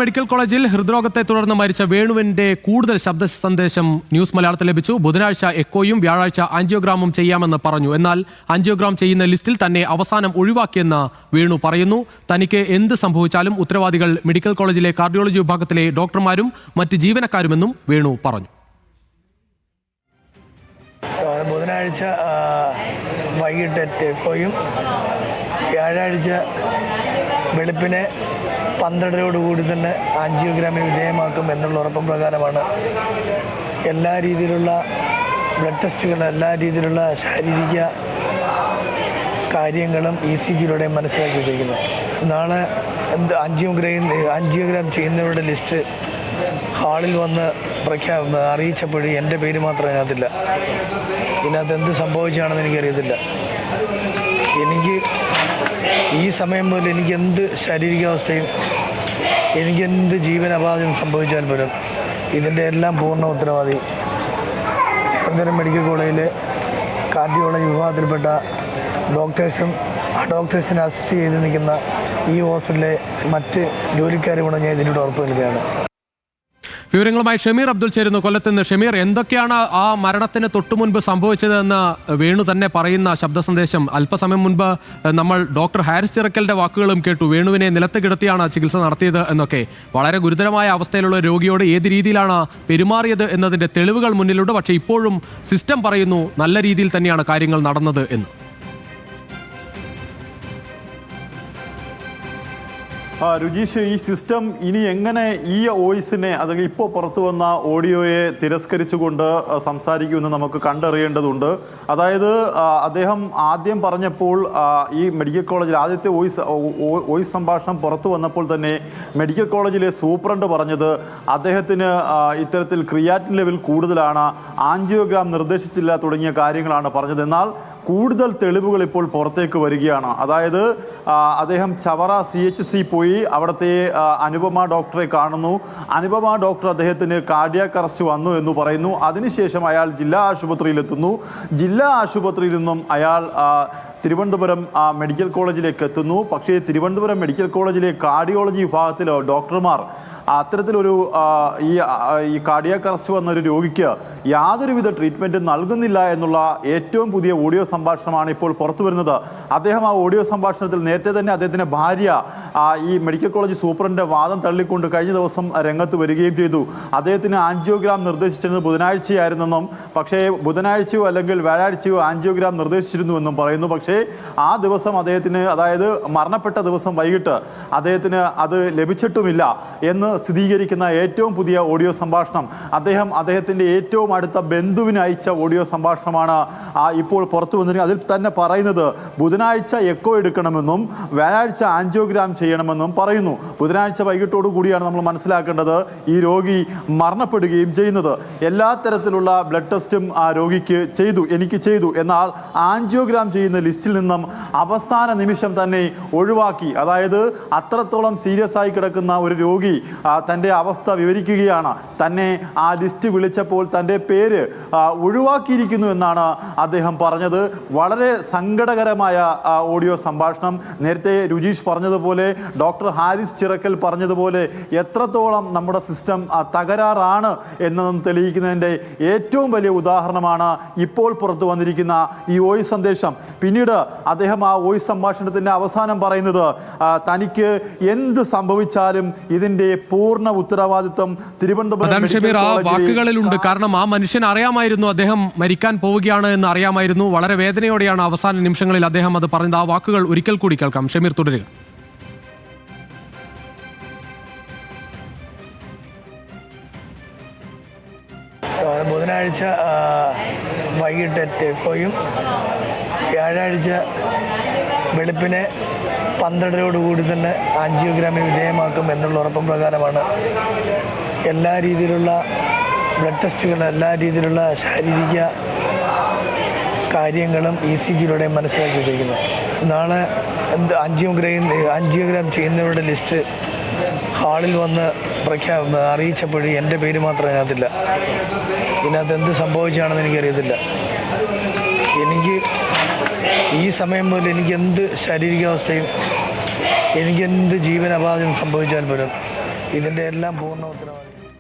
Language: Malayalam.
മെഡിക്കൽ കോളേജിൽ ഹൃദ്രോഗത്തെ തുടർന്ന് മരിച്ച വേണുവിന്റെ കൂടുതൽ ശബ്ദ സന്ദേശം ന്യൂസ് മലയാളത്തിൽ ലഭിച്ചു. ബുധനാഴ്ച എക്കോയും വ്യാഴാഴ്ച ആൻജിയോഗ്രാമും ചെയ്യാമെന്ന് പറഞ്ഞു. എന്നാൽ ആൻജിയോഗ്രാം ചെയ്യുന്ന ലിസ്റ്റിൽ തന്നെ അവസാനം ഒഴിവാക്കിയെന്ന് വേണു പറയുന്നു. തനിക്ക് എന്ത് സംഭവിച്ചാലും ഉത്തരവാദികൾ മെഡിക്കൽ കോളേജിലെ കാർഡിയോളജി വിഭാഗത്തിലെ ഡോക്ടർമാരും മറ്റ് ജീവനക്കാരുമെന്നും വേണു പറഞ്ഞു. ബുധനാഴ്ച വൈകിട്ട് എക്കോയും വ്യാഴാഴ്ച വെളുപ്പിനെ 12:00 തന്നെ ആൻജിയോഗ്രാമിന് വിധേയമാക്കും എന്നുള്ള ഉറപ്പം പ്രകാരമാണ് എല്ലാ രീതിയിലുള്ള ബ്ലഡ് ടെസ്റ്റുകളും എല്ലാ രീതിയിലുള്ള ശാരീരിക കാര്യങ്ങളും ECGയിലൂടെ മനസ്സിലാക്കി വെച്ചിരിക്കുന്നത്. നാളെ ആൻജിയോഗ്രാം ചെയ്യുന്നവരുടെ ലിസ്റ്റ് ഹാളിൽ വന്ന് അറിയിച്ചപ്പോഴും എൻ്റെ പേര് മാത്രം അതിനകത്തില്ല. ഇതിനകത്ത് എന്ത് സംഭവിച്ചാണെന്ന് എനിക്കറിയത്തില്ല. എനിക്ക് ഈ സമയം മുതൽ എനിക്കെന്ത് ശാരീരികാവസ്ഥയും എനിക്കെന്ത് ജീവനപാതയും സംഭവിച്ചാൽ പോലും ഇതിൻ്റെ എല്ലാം പൂർണ്ണ ഉത്തരവാദി തിരുവനന്തപുരം മെഡിക്കൽ കോളേജിലെ കാർഡിയോളജി വിഭാഗത്തിൽപ്പെട്ട ഡോക്ടേഴ്സും ആ ഡോക്ടേഴ്സിനെ അസിസ്റ്റ് ചെയ്ത് നിൽക്കുന്ന ഈ ഹോസ്പിറ്റലിലെ മറ്റ് ജോലിക്കാരുമാണ് ഞാൻ ഇതിനോട് ഉറപ്പ് നൽകുകയാണ്. വിവരങ്ങളുമായി ഷമീർ അബ്ദുൾ ചേരുന്നു കൊല്ലത്ത് നിന്ന്. ഷമീർ, എന്തൊക്കെയാണ് ആ മരണത്തിന് തൊട്ടു മുൻപ് സംഭവിച്ചതെന്ന് വേണു തന്നെ പറയുന്ന ശബ്ദ സന്ദേശം? അല്പസമയം മുൻപ് നമ്മൾ ഡോക്ടർ ഹാരിസ് ചിറക്കലിന്റെ വാക്കുകളും കേട്ടു. വേണുവിനെ നിലത്ത് കിടത്തിയാണ് ചികിത്സ നടത്തിയത് എന്നൊക്കെ. വളരെ ഗുരുതരമായ അവസ്ഥയിലുള്ള രോഗിയോട് ഏത് രീതിയിലാണ് പെരുമാറിയത് എന്നതിന്റെ തെളിവുകൾ മുന്നിലുണ്ട്. പക്ഷേ ഇപ്പോഴും സിസ്റ്റം പറയുന്നു നല്ല രീതിയിൽ തന്നെയാണ് കാര്യങ്ങൾ നടന്നത് എന്ന്. രുചീഷ്, ഈ സിസ്റ്റം ഇനി എങ്ങനെ ഈ വോയിസിനെ അല്ലെങ്കിൽ ഇപ്പോൾ പുറത്തു വന്ന ഓഡിയോയെ തിരസ്കരിച്ചുകൊണ്ട് സംസാരിക്കുമെന്ന് നമുക്ക് കണ്ടറിയേണ്ടതുണ്ട്. അതായത് അദ്ദേഹം ആദ്യം പറഞ്ഞപ്പോൾ ഈ മെഡിക്കൽ കോളേജിൽ ആദ്യത്തെ വോയിസ് സംഭാഷണം പുറത്തു വന്നപ്പോൾ തന്നെ മെഡിക്കൽ കോളേജിലെ സൂപ്രണ്ട് പറഞ്ഞത് അദ്ദേഹത്തിന് ഇത്തരത്തിൽ ക്രിയാറ്റിൻ ലെവൽ കൂടുതലാണ്, ആൻജിയോഗ്രാം നിർദ്ദേശിച്ചില്ല തുടങ്ങിയ കാര്യങ്ങളാണ് പറഞ്ഞത്. എന്നാൽ കൂടുതൽ തെളിവുകൾ ഇപ്പോൾ പുറത്തേക്ക് വരികയാണ്. അതായത് അദ്ദേഹം ചവറ CHC പോയി അവിടുത്തെ അനുപമ ഡോക്ടറെ കാണുന്നു. അനുപമ ഡോക്ടർ അദ്ദേഹത്തിന് കാർഡിയാക് അറസ്റ്റ് വന്നു എന്ന് പറയുന്നു. അതിനുശേഷം അയാൾ ജില്ലാ ആശുപത്രിയിലെത്തുന്നു. ജില്ലാ ആശുപത്രിയിൽ നിന്നും അയാൾ തിരുവനന്തപുരം മെഡിക്കൽ കോളേജിലേക്ക് എത്തുന്നു. പക്ഷേ തിരുവനന്തപുരം മെഡിക്കൽ കോളേജിലെ കാർഡിയോളജി വിഭാഗത്തിലെ ഡോക്ടർമാർ അത്തരത്തിലൊരു ഈ കാർഡിയാക് അറസ്റ്റ് വന്ന ഒരു രോഗിക്ക് യാതൊരുവിധ ട്രീറ്റ്മെൻറ്റും നൽകുന്നില്ല എന്നുള്ള ഏറ്റവും പുതിയ ഓഡിയോ സംഭാഷണമാണ് ഇപ്പോൾ പുറത്തു വരുന്നത്. അദ്ദേഹം ആ ഓഡിയോ സംഭാഷണത്തിൽ നേരത്തെ തന്നെ അദ്ദേഹത്തിൻ്റെ ഭാര്യ ഈ മെഡിക്കൽ കോളേജ് സൂപ്രണ്ടിൻ്റെ വാദം തള്ളിക്കൊണ്ട് കഴിഞ്ഞ ദിവസം രംഗത്ത് വരികയും ചെയ്തു. അദ്ദേഹത്തിന് ആൻജിയോഗ്രാം നിർദ്ദേശിച്ചിരുന്നത് ബുധനാഴ്ചയായിരുന്നെന്നും പക്ഷേ ബുധനാഴ്ചയോ അല്ലെങ്കിൽ വ്യാഴാഴ്ചയോ ആൻജിയോഗ്രാം നിർദ്ദേശിച്ചിരുന്നുവെന്നും പറയുന്നു. പക്ഷേ ആ ദിവസം അദ്ദേഹത്തിന്, അതായത് മരണപ്പെട്ട ദിവസം വൈകിട്ട് അദ്ദേഹത്തിന് അത് ലഭിച്ചിട്ടുമില്ല എന്ന് സ്ഥിരീകരിക്കുന്ന ഏറ്റവും പുതിയ ഓഡിയോ സംഭാഷണം അദ്ദേഹത്തിൻ്റെ ഏറ്റവും അടുത്ത ബന്ധുവിന് അയച്ച ഓഡിയോ സംഭാഷണമാണ് ഇപ്പോൾ പുറത്തു വന്നിരിക്കുന്നത്. അതിൽ തന്നെ പറയുന്നത് ബുധനാഴ്ച എക്കോ എടുക്കണമെന്നും വ്യാഴാഴ്ച ആൻജിയോഗ്രാം ചെയ്യണമെന്നും പറയുന്നു. ബുധനാഴ്ച വൈകിട്ടോടു കൂടിയാണ് നമ്മൾ മനസ്സിലാക്കേണ്ടത് ഈ രോഗി മരണപ്പെടുകയും ചെയ്യുന്നത്. എല്ലാ തരത്തിലുള്ള ബ്ലഡ് ടെസ്റ്റും ആ രോഗിക്ക് എനിക്ക് ചെയ്തു. എന്നാൽ ആൻജിയോഗ്രാം ചെയ്യുന്ന ലിസ്റ്റിൽ നിന്നും അവസാന നിമിഷം തന്നെ ഒഴിവാക്കി. അതായത് അത്രത്തോളം സീരിയസ് ആയി കിടക്കുന്ന ഒരു രോഗി തൻ്റെ അവസ്ഥ വിവരിക്കുകയാണ്. തന്നെ ആ ലിസ്റ്റ് വിളിച്ചപ്പോൾ തൻ്റെ പേര് ഒഴിവാക്കിയിരിക്കുന്നു എന്നാണ് അദ്ദേഹം പറഞ്ഞത്. വളരെ സങ്കടകരമായ ഓഡിയോ സംഭാഷണം. നേരത്തെ രുചീഷ് പറഞ്ഞതുപോലെ, ഡോക്ടർ ഹാരിസ് ചിറക്കൽ പറഞ്ഞതുപോലെ എത്രത്തോളം നമ്മുടെ സിസ്റ്റം തകരാറാണ് എന്നതെന്ന് തെളിയിക്കുന്നതിൻ്റെ ഏറ്റവും വലിയ ഉദാഹരണമാണ് ഇപ്പോൾ പുറത്തു വന്നിരിക്കുന്ന ഈ വോയിസ് സന്ദേശം. പിന്നീട് അദ്ദേഹം ആ വോയിസ് സംഭാഷണത്തിൻ്റെ അവസാനം പറയുന്നത് തനിക്ക് എന്ത് സംഭവിച്ചാലും ഇതിൻ്റെ പൂർണ്ണ ഉത്തരവാദിത്വം തിരുവനന്തപുരം വാക്കുകളിലുണ്ട്. കാരണം ആ മനുഷ്യൻ അറിയാമായിരുന്നു അദ്ദേഹം മരിക്കാൻ പോവുകയാണ് എന്ന് അറിയാമായിരുന്നു. വളരെ വേദനയോടെയാണ് അവസാന നിമിഷങ്ങളിൽ അദ്ദേഹം അത് പറഞ്ഞത്. ആ വാക്കുകൾ ഒരിക്കൽ കൂടി കേൾക്കാം. ഷമീർ, തുടരുക. ബുധനാഴ്ച വൈകിട്ട് എക്കോയും വ്യാഴാഴ്ച വെളുപ്പിനെ 12:00 തന്നെ ആൻജിയോഗ്രാമിന് വിധേയമാക്കും എന്നുള്ള ഉറപ്പം പ്രകാരമാണ് എല്ലാ രീതിയിലുള്ള ബ്ലഡ് ടെസ്റ്റുകളും എല്ലാ രീതിയിലുള്ള ശാരീരിക കാര്യങ്ങളും ECGയിലൂടെ മനസ്സിലാക്കി വെച്ചിരിക്കുന്നത്. നാളെ ആൻജിയോഗ്രാം ചെയ്യുന്നവരുടെ ലിസ്റ്റ് ഹാളിൽ വന്ന് അറിയിച്ചപ്പോഴും എൻ്റെ പേര് മാത്രം അതിനകത്തില്ല. ഇതിനകത്ത് എന്ത് സംഭവിച്ചാണെന്ന് എനിക്കറിയത്തില്ല. എനിക്ക് ഈ സമയം മുതൽ എനിക്കെന്ത് ശാരീരികാവസ്ഥയും എനിക്കെന്ത് ജീവനപാതയും സംഭവിച്ചാൽ പോലും ഇതിൻ്റെ എല്ലാം പൂർണ്ണ ഉത്തരവാദി